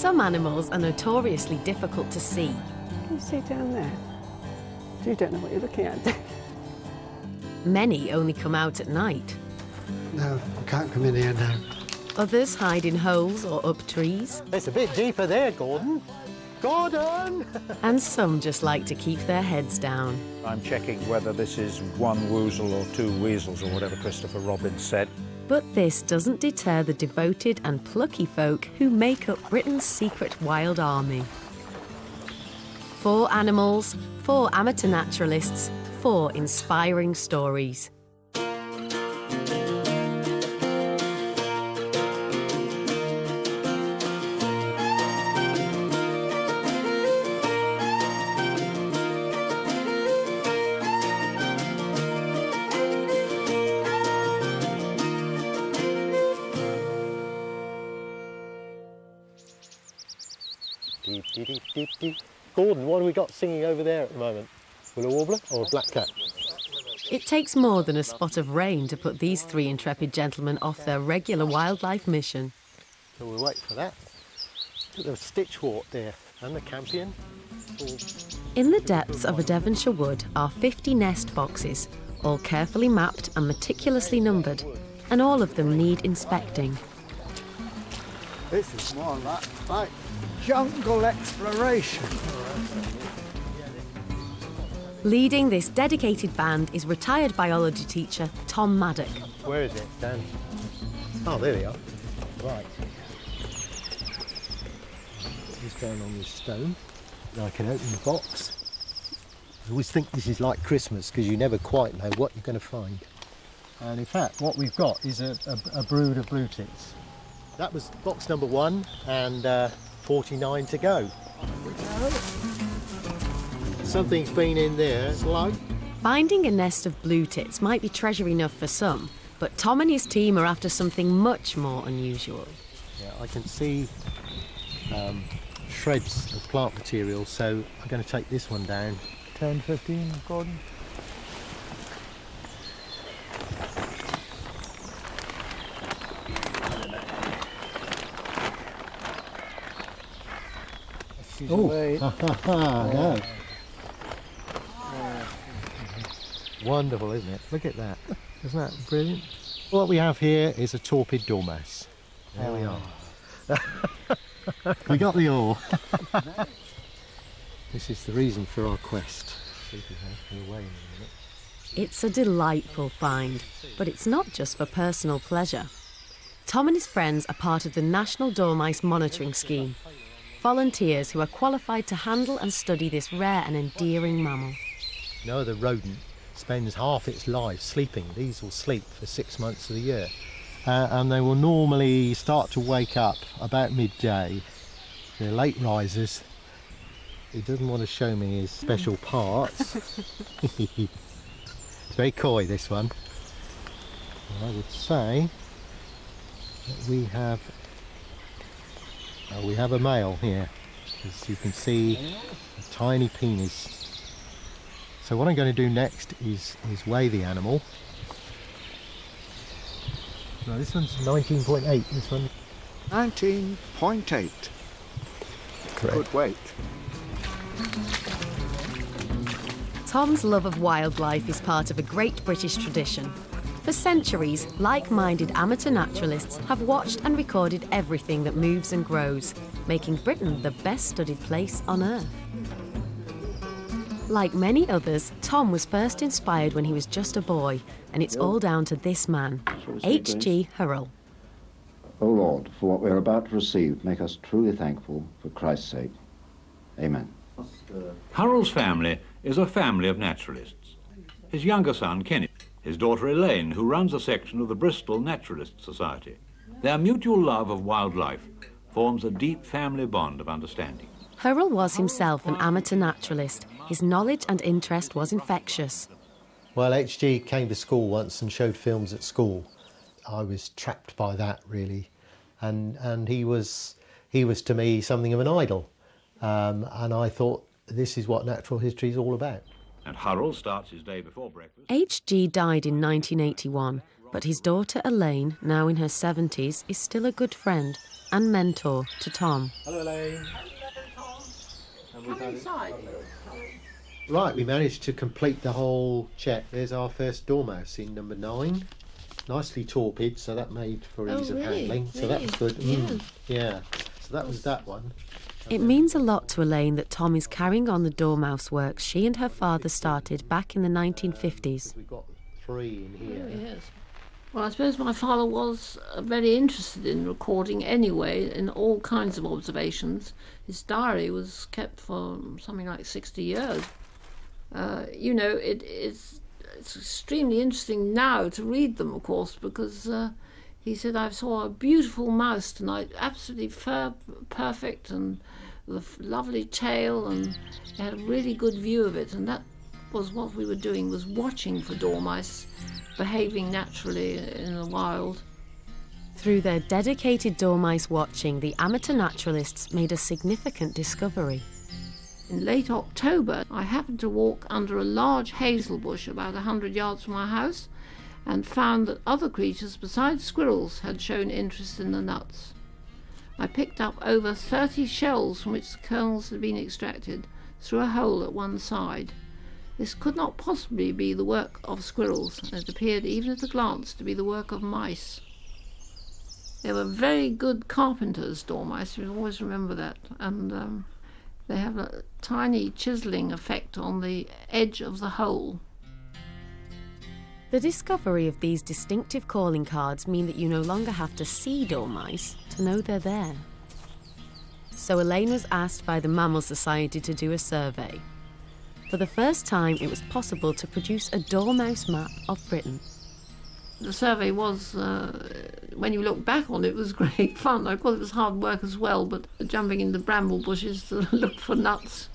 Some animals are notoriously difficult to see. Can you see down there? You don't know what you're looking at, do you? Many only come out at night. No, I can't come in here now. Others hide in holes or up trees. It's a bit deeper there, Gordon. Gordon! And some just like to keep their heads down. I'm checking whether this is one woozle or two weasels or whatever Christopher Robin said. But this doesn't deter the devoted and plucky folk who make up Britain's secret wild army. 4 animals, 4 amateur naturalists, 4 inspiring stories. Deep, deep, deep, deep, deep. Gordon, what have we got singing over there at the moment? Willow warbler or a blackcap? It takes more than a spot of rain to put these 3 intrepid gentlemen off their regular wildlife mission. So we'll wait for that. Look at the stitchwort there and the campion. In the depths of a Devonshire wood are 50 nest boxes, all carefully mapped and meticulously numbered, and all of them need inspecting. This is more like jungle exploration. Leading this dedicated band is retired biology teacher Tom Maddock. Where is it, Dan? Oh, there they are. Right. This down on this stone. Now I can open the box. I always think this is like Christmas because you never quite know what you're going to find. And in fact, what we've got is a brood of blue tits. That was box number 1 and 49 to go. Something's been in there, slow. Finding a nest of blue tits might be treasure enough for some, but Tom and his team are after something much more unusual. Yeah, I can see shreds of plant material, so I'm going to take this one down. 10, 15, Gordon. Oh, no. Wonderful, isn't it? Look at that. Isn't that brilliant? What we have here is a torpid dormouse. There we are. We got the ore. This is the reason for our quest. See if we have away in a minute. It's a delightful find, but it's not just for personal pleasure. Tom and his friends are part of the National Dormouse Monitoring Scheme, volunteers who are qualified to handle and study this rare and endearing mammal. No other rodent spends half its life sleeping. These will sleep for 6 months of the year. And they will normally start to wake up about midday. They're late risers. He doesn't want to show me his special parts. It's very coy, this one. And I would say that we have a male here. As you can see, a tiny penis. So what I'm going to do next is weigh the animal. No, this one's 19.8, this one. 19.8. Correct. Good weight. Tom's love of wildlife is part of a great British tradition. For centuries, like-minded amateur naturalists have watched and recorded everything that moves and grows, making Britain the best-studied place on Earth. Like many others, Tom was first inspired when he was just a boy, and it's all down to this man, H.G. Hurrell. O Lord, for what we are about to receive, make us truly thankful for Christ's sake. Amen. Hurrell's family is a family of naturalists. His younger son, Kenneth, his daughter Elaine, who runs a section of the Bristol Naturalist Society. Their mutual love of wildlife forms a deep family bond of understanding. Hurrell was himself an amateur naturalist. His knowledge and interest was infectious. Well, H.G. came to school once and showed films at school. I was trapped by that, really. And he was to me something of an idol. And I thought, this is what natural history is all about. And Hurrell starts his day before breakfast. H.G. died in 1981, but his daughter Elaine, now in her 70s, is still a good friend. and mentor to Tom. Hello, Elaine. Right, we managed to complete the whole check. There's our first dormouse in number 9. Nicely torpid, so that made for ease of handling. So that was good. Yeah, so that was that one. It means a lot to Elaine that Tom is carrying on the dormouse work she and her father started back in the 1950s. We've got 3 in here. Yes. Well, I suppose my father was very interested in recording anyway, in all kinds of observations. His diary was kept for something like 60 years. You know, it's extremely interesting now to read them, of course, because he said, I saw a beautiful mouse tonight, absolutely perfect, and with a lovely tail, and he had a really good view of it, and that was what we were doing, was watching for dormice behaving naturally in the wild. Through their dedicated dormice watching, the amateur naturalists made a significant discovery. In late October, I happened to walk under a large hazel bush about 100 yards from our house and found that other creatures besides squirrels had shown interest in the nuts. I picked up over 30 shells from which the kernels had been extracted through a hole at one side. This could not possibly be the work of squirrels, and it appeared even at a glance to be the work of mice. They were very good carpenters, dormice, you always remember that, and they have a tiny chiselling effect on the edge of the hole. The discovery of these distinctive calling cards mean that you no longer have to see dormice to know they're there. So Elaine was asked by the Mammal Society to do a survey. For the first time, it was possible to produce a dormouse map of Britain. The survey was, when you look back on it, was great fun. Of course, it was hard work as well, but jumping in the bramble bushes to look for nuts.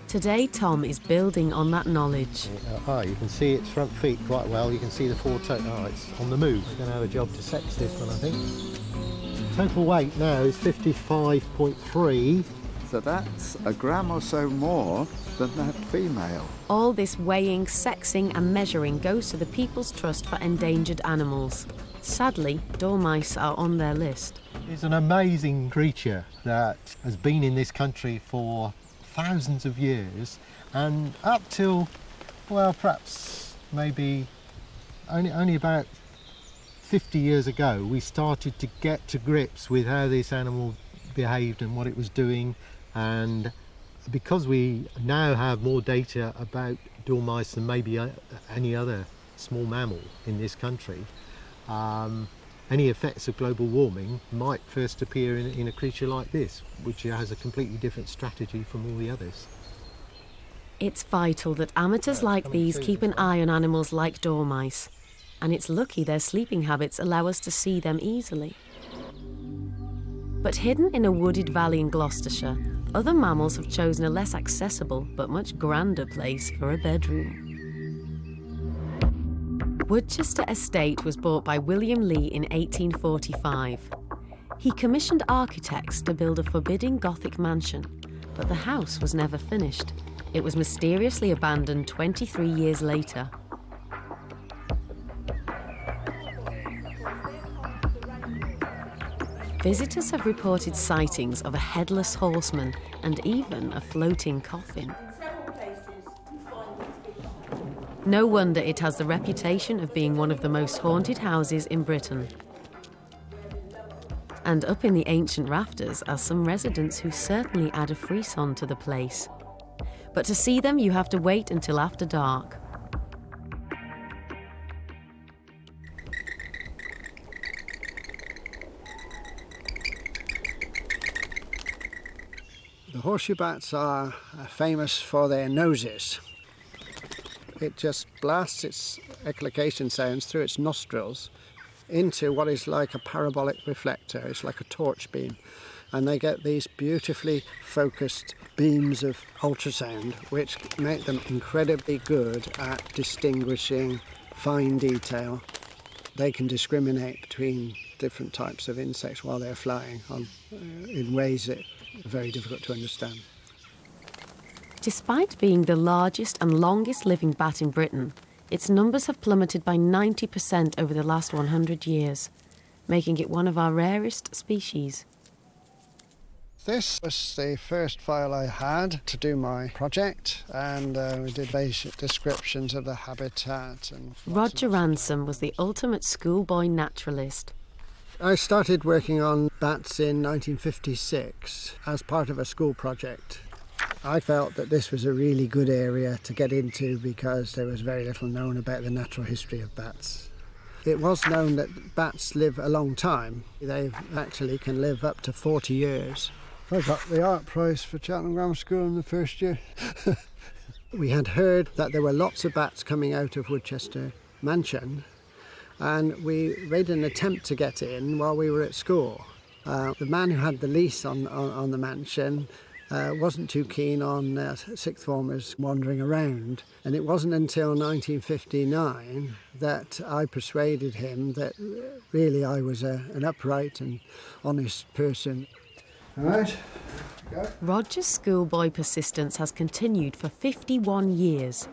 Today, Tom is building on that knowledge. You can see its front feet quite well. You can see the 4 toes. It's on the move. We're going to have a job to sex this one, I think. Total weight now is 55.3. So that's a gram or so more than that female. All this weighing, sexing and measuring goes to the People's Trust for Endangered Animals. Sadly, dormice are on their list. It's an amazing creature that has been in this country for thousands of years, and up till, well, perhaps maybe only about 50 years ago, we started to get to grips with how this animal behaved and what it was doing. And because we now have more data about dormice than maybe any other small mammal in this country, any effects of global warming might first appear in a creature like this, which has a completely different strategy from all the others. It's vital that amateurs like these keep an eye on animals like dormice, and it's lucky their sleeping habits allow us to see them easily. But hidden in a wooded valley in Gloucestershire, other mammals have chosen a less accessible but much grander place for a bedroom. Woodchester Estate was bought by William Lee in 1845. He commissioned architects to build a forbidding Gothic mansion, but the house was never finished. It was mysteriously abandoned 23 years later. Visitors have reported sightings of a headless horseman and even a floating coffin. No wonder it has the reputation of being one of the most haunted houses in Britain. And up in the ancient rafters are some residents who certainly add a frisson to the place. But to see them, you have to wait until after dark. The horseshoe bats are famous for their noses. It just blasts its echolocation sounds through its nostrils into what is like a parabolic reflector. It's like a torch beam. And they get these beautifully focused beams of ultrasound, which make them incredibly good at distinguishing fine detail. They can discriminate between different types of insects while they're flying in ways that are very difficult to understand. Despite being the largest and longest living bat in Britain, its numbers have plummeted by 90% over the last 100 years. making it one of our rarest species. This was the first file I had to do my project, and we did basic descriptions of the habitat. And Roger Ransom was the ultimate schoolboy naturalist. I started working on bats in 1956 as part of a school project. I felt that this was a really good area to get into because there was very little known about the natural history of bats. It was known that bats live a long time. They actually can live up to 40 years. I got the art prize for Cheltenham Grammar School in the first year. We had heard that there were lots of bats coming out of Woodchester Mansion, and we made an attempt to get in while we were at school. The man who had the lease on the mansion wasn't too keen on sixth formers wandering around, and it wasn't until 1959 that I persuaded him that really I was an upright and honest person. All right, go. Roger's schoolboy persistence has continued for 51 years.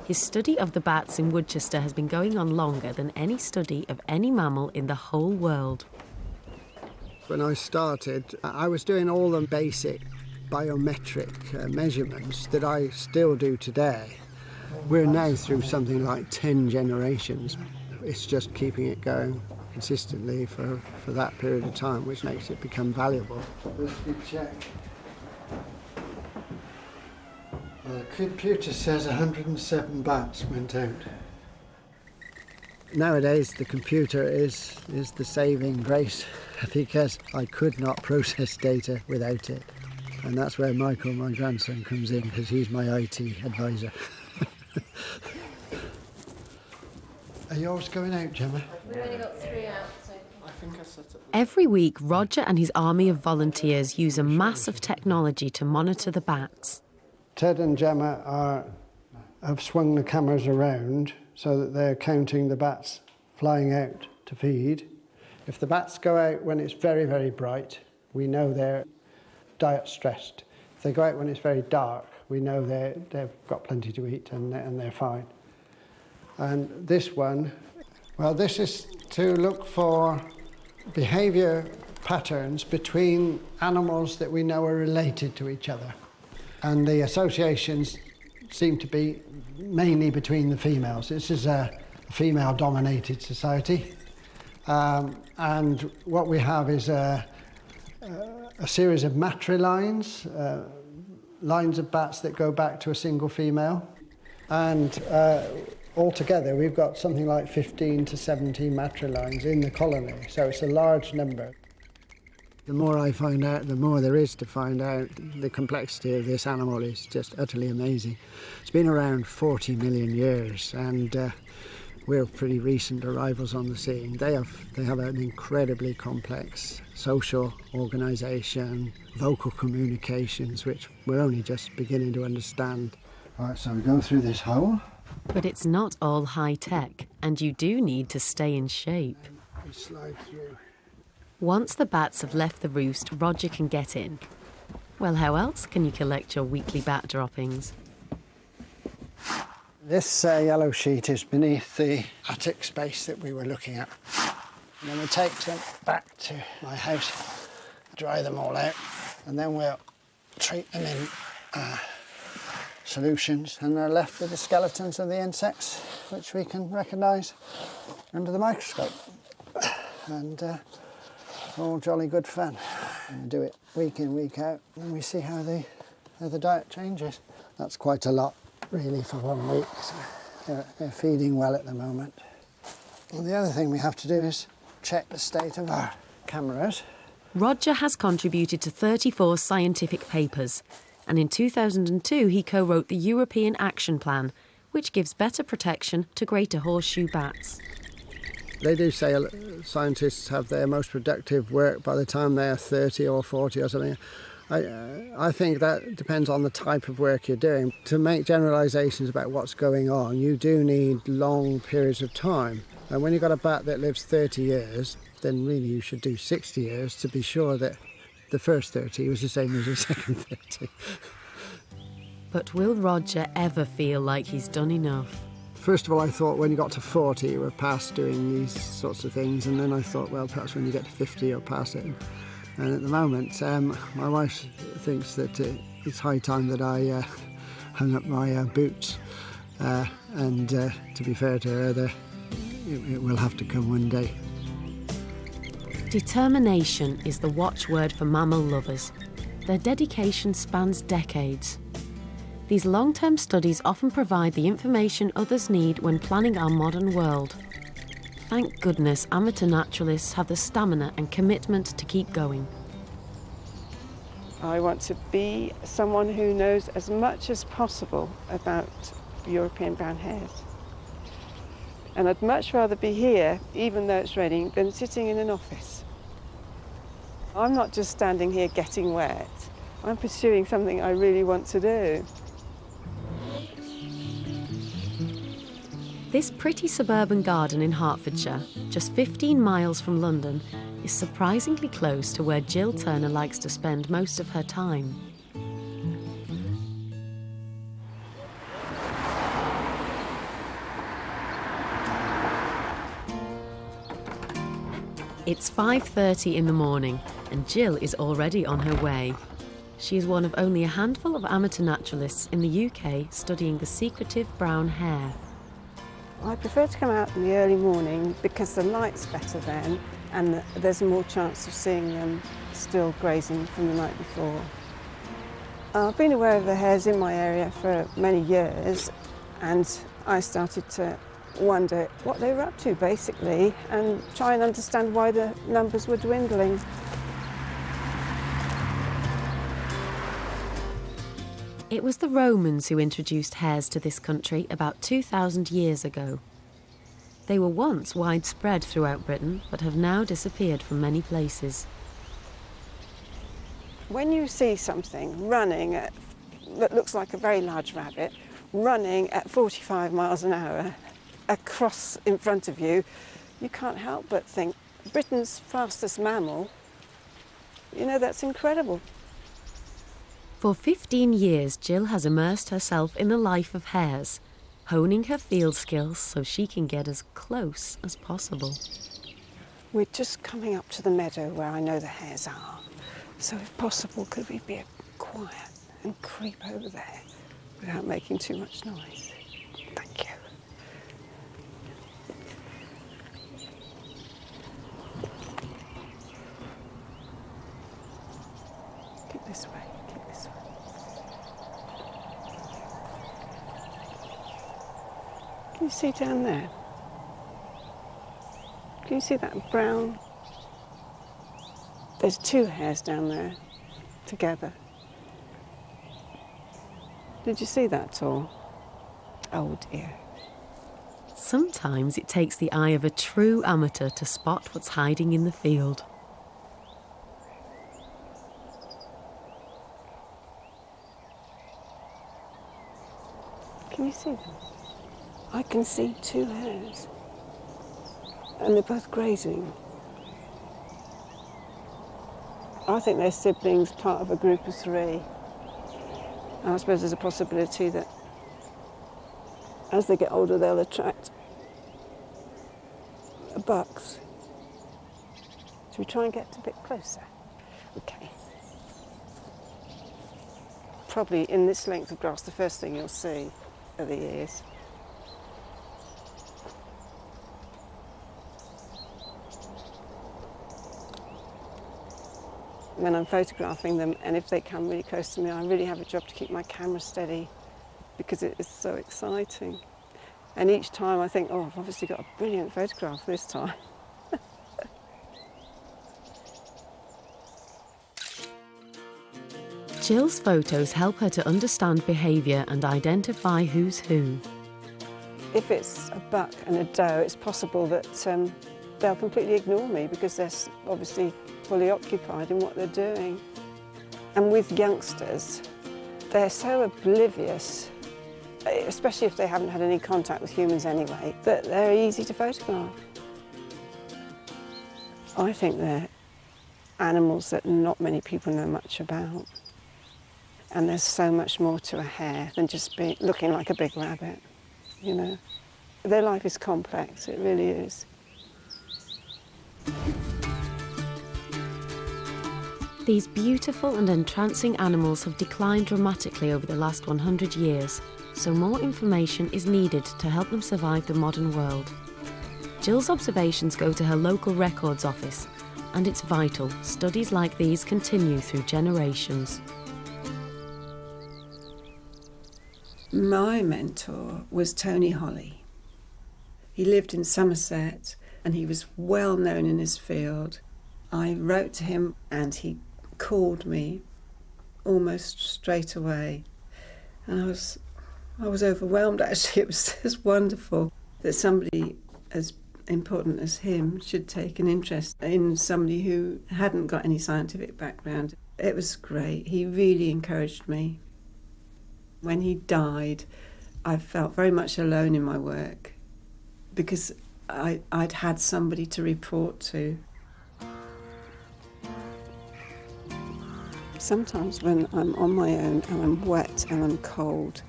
His study of the bats in Woodchester has been going on longer than any study of any mammal in the whole world. When I started, I was doing all the basic biometric measurements that I still do today. We're now through something like 10 generations. It's just keeping it going consistently for that period of time, which makes it become valuable. Let's check. The computer says 107 bats went out. Nowadays the computer is the saving grace because I could not process data without it. And that's where Michael, my grandson, comes in because he's my IT advisor. Are yours going out, Gemma? We've only got 3 out, so... Every week, Roger and his army of volunteers use a mass of technology to monitor the bats. Ted and Gemma have swung the cameras around so that they're counting the bats flying out to feed. If the bats go out when it's very, very bright, we know they're diet stressed. If they go out when it's very dark, we know they've got plenty to eat and they're fine. And this one, well, this is to look for behaviour patterns between animals that we know are related to each other. And the associations seem to be mainly between the females. This is a female-dominated society. And what we have is a series of matrilines, lines of bats that go back to a single female. And altogether, we've got something like 15 to 17 matrilines in the colony, so it's a large number. The more I find out, the more there is to find out. The complexity of this animal is just utterly amazing. It's been around 40 million years, and we're pretty recent arrivals on the scene. They have an incredibly complex social organisation, vocal communications, which we're only just beginning to understand. All right, so we go through this hole. But it's not all high-tech, and you do need to stay in shape. We slide through. Once the bats have left the roost, Roger can get in. Well, how else can you collect your weekly bat droppings? This yellow sheet is beneath the attic space that we were looking at. And then we take them back to my house, dry them all out, and then we'll treat them in solutions, and they're left with the skeletons of the insects, which we can recognise under the microscope. And all jolly good fun. And we do it week in, week out, and we see how the diet changes. That's quite a lot, really, for 1 week. So they're feeding well at the moment. And the other thing we have to do is check the state of our cameras. Roger has contributed to 34 scientific papers, and in 2002 he co-wrote the European Action Plan, which gives better protection to greater horseshoe bats. They do say scientists have their most productive work by the time they're 30 or 40 or something. I think that depends on the type of work you're doing. To make generalisations about what's going on, you do need long periods of time. And when you've got a bat that lives 30 years, then really you should do 60 years to be sure that the first 30 was the same as the second 30. But will Roger ever feel like he's done enough? First of all, I thought when you got to 40, you were past doing these sorts of things, and then I thought, well, perhaps when you get to 50, you're past it. And at the moment, my wife thinks that it's high time that I hung up my boots. And to be fair to her, it will have to come one day. Determination is the watchword for mammal lovers. Their dedication spans decades. These long-term studies often provide the information others need when planning our modern world. Thank goodness amateur naturalists have the stamina and commitment to keep going. I want to be someone who knows as much as possible about European brown hares. And I'd much rather be here, even though it's raining, than sitting in an office. I'm not just standing here getting wet. I'm pursuing something I really want to do. This pretty suburban garden in Hertfordshire, just 15 miles from London, is surprisingly close to where Jill Turner likes to spend most of her time. It's 5:30 in the morning and Jill is already on her way. She is one of only a handful of amateur naturalists in the UK studying the secretive brown hare. I prefer to come out in the early morning because the light's better then and there's more chance of seeing them still grazing from the night before. I've been aware of the hares in my area for many years and I started to wonder what they were up to basically and try and understand why the numbers were dwindling. It was the Romans who introduced hares to this country about 2,000 years ago. They were once widespread throughout Britain, but have now disappeared from many places. When you see something running that looks like a very large rabbit, running at 45 miles an hour across in front of you, you can't help but think, Britain's fastest mammal, you know, that's incredible. For 15 years, Jill has immersed herself in the life of hares, honing her field skills so she can get as close as possible. We're just coming up to the meadow where I know the hares are. So if possible, could we be quiet and creep over there without making too much noise? Thank you. Keep this way, keep this way. Can you see down there? Can you see that brown? There's two hares down there together. Did you see that at all? Oh dear. Sometimes it takes the eye of a true amateur to spot what's hiding in the field. Can you see them? I can see two hares. And they're both grazing. I think they're siblings, part of a group of three. And I suppose there's a possibility that as they get older, they'll attract bucks. Should we try and get a bit closer? Okay. Probably in this length of grass, the first thing you'll see are the ears. When I'm photographing them, and if they come really close to me, I really have a job to keep my camera steady because it is so exciting. And each time I think, oh, I've obviously got a brilliant photograph this time. Jill's photos help her to understand behaviour and identify who's who. If it's a buck and a doe, it's possible that they'll completely ignore me because they're obviously fully occupied in what they're doing. And with youngsters, they're so oblivious, especially if they haven't had any contact with humans anyway, that they're easy to photograph. I think they're animals that not many people know much about. And there's so much more to a hare than just looking like a big rabbit, you know. Their life is complex, it really is. These beautiful and entrancing animals have declined dramatically over the last 100 years, so more information is needed to help them survive the modern world. Jill's observations go to her local records office, and it's vital studies like these continue through generations. My mentor was Tony Holly. He lived in Somerset and he was well known in his field. I wrote to him and he called me almost straight away. And I was overwhelmed actually. It was just wonderful that somebody as important as him should take an interest in somebody who hadn't got any scientific background. It was great. He really encouraged me. When he died, I felt very much alone in my work because I'd had somebody to report to. Sometimes when I'm on my own and I'm wet and I'm cold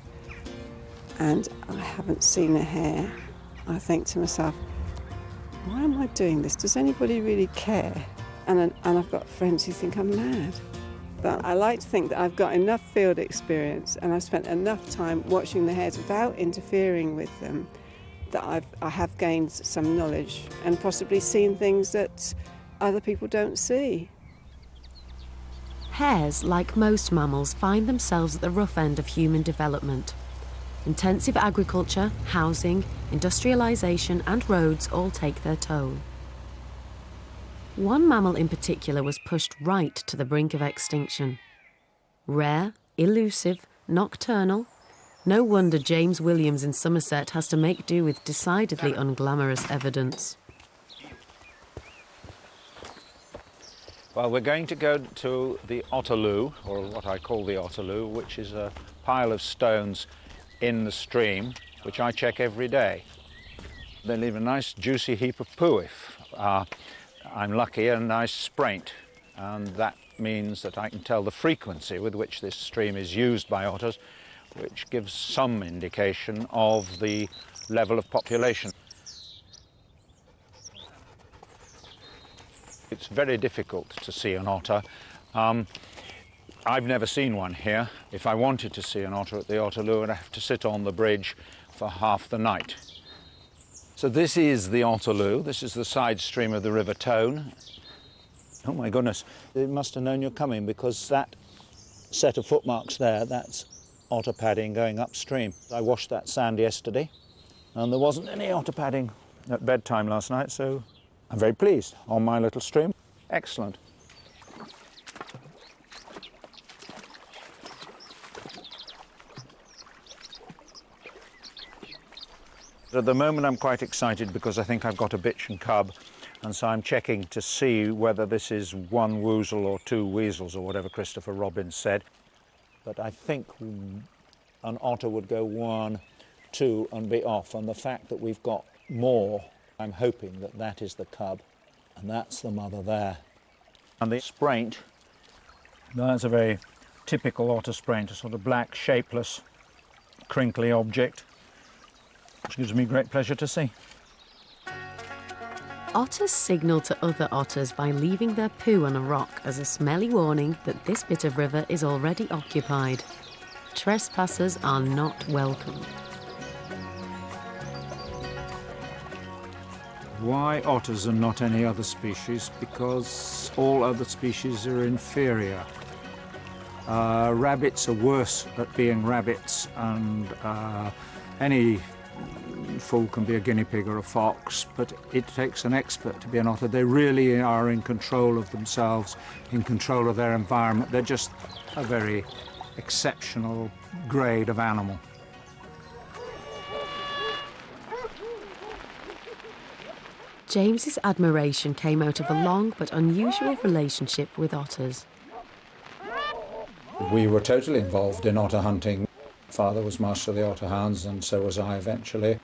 and I haven't seen a hare, I think to myself, why am I doing this? Does anybody really care? And I've got friends who think I'm mad. But I like to think that I've got enough field experience and I've spent enough time watching the hares without interfering with them that I have gained some knowledge and possibly seen things that other people don't see. Hares, like most mammals, find themselves at the rough end of human development. Intensive agriculture, housing, industrialisation and roads all take their toll. One mammal in particular was pushed right to the brink of extinction. Rare, elusive, nocturnal. No wonder James Williams in Somerset has to make do with decidedly unglamorous evidence. Well, we're going to go to the Otterloo, or what I call the Otterloo, which is a pile of stones in the stream, which I check every day. They leave a nice juicy heap of poo if I'm lucky, a nice spraint, and that means that I can tell the frequency with which this stream is used by otters, which gives some indication of the level of population. It's very difficult to see an otter. I've never seen one here. If I wanted to see an otter at the Otterloo, I'd have to sit on the bridge for half the night. So this is the Otterloo. This is the side stream of the River Tone. Oh my goodness, they must have known you're coming because that set of footmarks there, that's otter padding going upstream. I washed that sand yesterday and there wasn't any otter padding at bedtime last night, so I'm very pleased on my little stream. Excellent. At the moment I'm quite excited because I think I've got a bitch and cub, and so I'm checking to see whether this is one woozle or two weasels or whatever Christopher Robins said. But I think an otter would go 1, 2 and be off, and the fact that we've got more, I'm hoping that that is the cub and that's the mother there. And the spraint, that's a very typical otter spraint, a sort of black, shapeless, crinkly object, which gives me great pleasure to see. Otters signal to other otters by leaving their poo on a rock as a smelly warning that this bit of river is already occupied. Trespassers are not welcome. Why otters and not any other species? Because all other species are inferior. Rabbits are worse at being rabbits, and any fool can be a guinea pig or a fox, but it takes an expert to be an otter. They really are in control of themselves, in control of their environment. They're just a very exceptional grade of animal. James's admiration came out of a long but unusual relationship with otters. We were totally involved in otter hunting. Father was master of the otter hounds, and so was I eventually.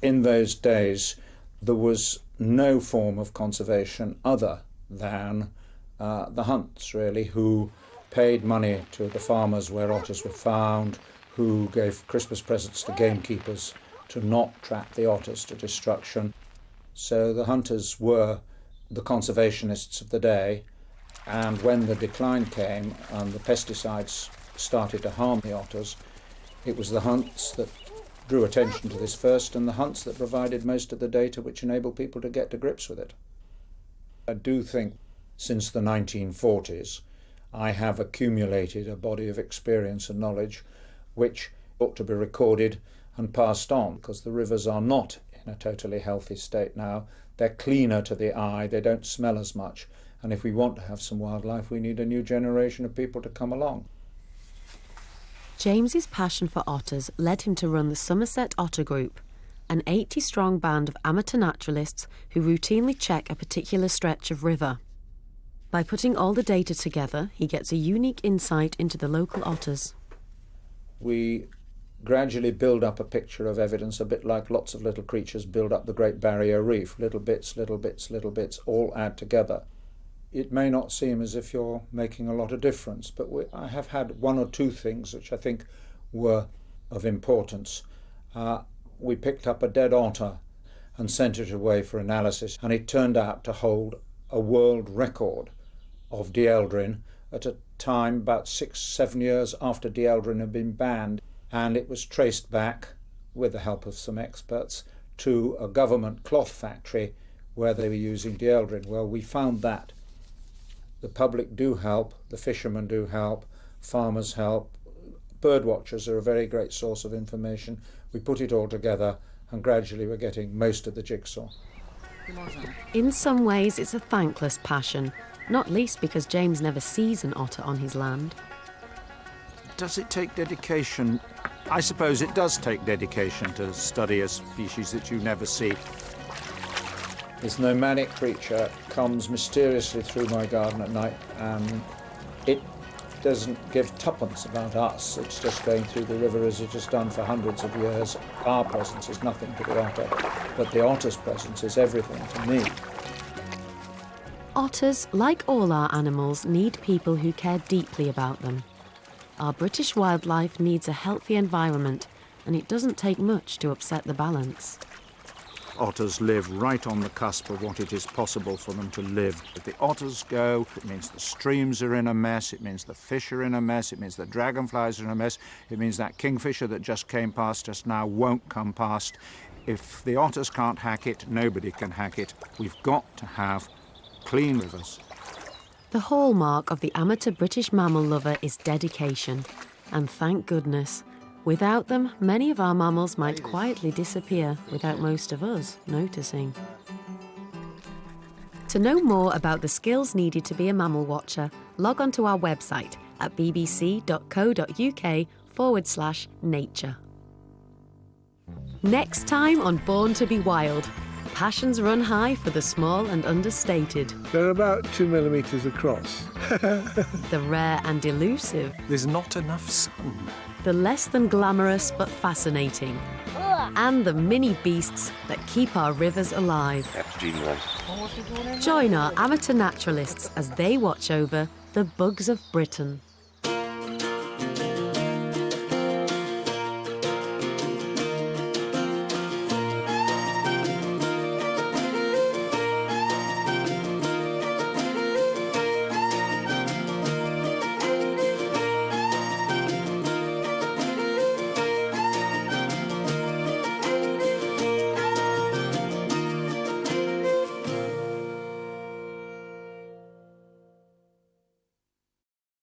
In those days, there was no form of conservation other than the hunts, really, who paid money to the farmers where otters were found, who gave Christmas presents to gamekeepers to not trap the otters to destruction. So the hunters were the conservationists of the day, and when the decline came and the pesticides started to harm the otters, it was the hunts that drew attention to this first, and the hunts that provided most of the data which enabled people to get to grips with it. I do think since the 1940s I have accumulated a body of experience and knowledge which ought to be recorded and passed on, because the rivers are not in a totally healthy state now. They're cleaner to the eye, they don't smell as much, and if we want to have some wildlife, we need a new generation of people to come along. James's passion for otters led him to run the Somerset Otter Group, an 80-strong band of amateur naturalists who routinely check a particular stretch of river. By putting all the data together, he gets a unique insight into the local otters. We gradually build up a picture of evidence, a bit like lots of little creatures build up the Great Barrier Reef. Little bits, little bits, little bits, all add together. It may not seem as if you're making a lot of difference, but I have had one or two things which I think were of importance. We picked up a dead otter and sent it away for analysis, and it turned out to hold a world record of dieldrin at a time about 6-7 years after dieldrin had been banned, and it was traced back, with the help of some experts, to a government cloth factory where they were using dieldrin. Well, we found that. The public do help, the fishermen do help, farmers help, bird watchers are a very great source of information. We put it all together and gradually we're getting most of the jigsaw. In some ways it's a thankless passion, not least because James never sees an otter on his land. Does it take dedication? I suppose it does take dedication to study a species that you never see. This nomadic creature comes mysteriously through my garden at night, and it doesn't give tuppence about us. It's just going through the river as it has done for hundreds of years. Our presence is nothing to the otter, but the otter's presence is everything to me. Otters, like all our animals, need people who care deeply about them. Our British wildlife needs a healthy environment, and it doesn't take much to upset the balance. Otters live right on the cusp of what it is possible for them to live. If the otters go, it means the streams are in a mess, it means the fish are in a mess, it means the dragonflies are in a mess, it means that kingfisher that just came past us now won't come past. If the otters can't hack it, nobody can hack it. We've got to have clean rivers. The hallmark of the amateur British mammal lover is dedication, and thank goodness. Without them, many of our mammals might quietly disappear without most of us noticing. To know more about the skills needed to be a mammal watcher, log on to our website at bbc.co.uk/nature. Next time on Born to be Wild, passions run high for the small and understated. They're about 2 millimetres across. The rare and elusive. There's not enough sun. The less than glamorous but fascinating. And the mini beasts that keep our rivers alive. Join our amateur naturalists as they watch over the bugs of Britain.